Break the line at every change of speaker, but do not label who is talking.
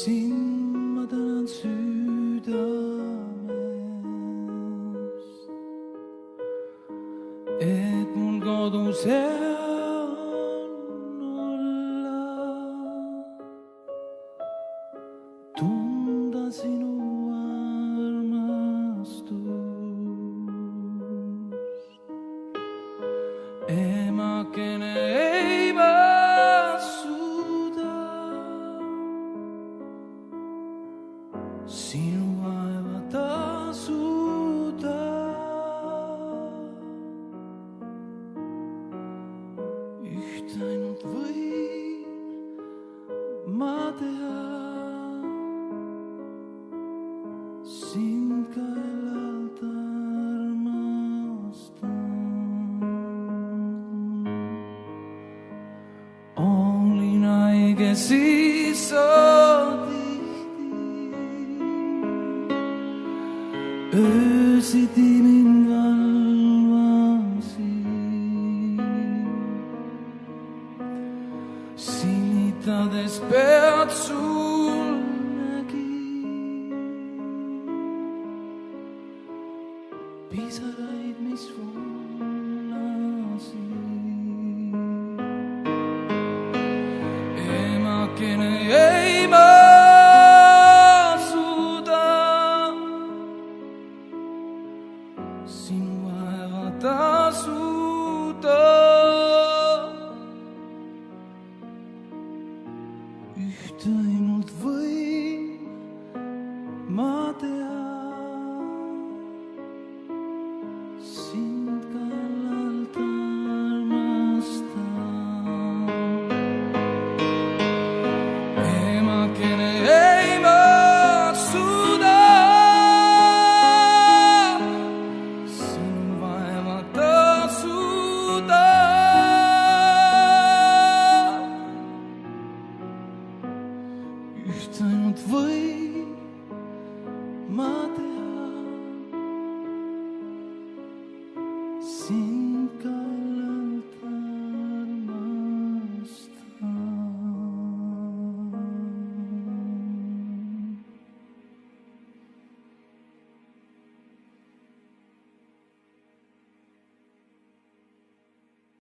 sind ma tänan südamest, et mul kodus hea on olla, tunda sinu armastust. Emakene ei suuda sinu vaeva tasuda. Üht ainult võin ma teha, sind ka elalt armastan. Olin haige siis so tihti, öösiti mind valvasid, sinitades pead sul nägin pisaraid, mis voolasid. Emakene ei ma suuda sinu vaeva tasuda. Üht ainult võin ma teha, sind kallalt armastan. Emakene ei ma suuda sinu vaeva tasuda. Üht ainult võin ma teha.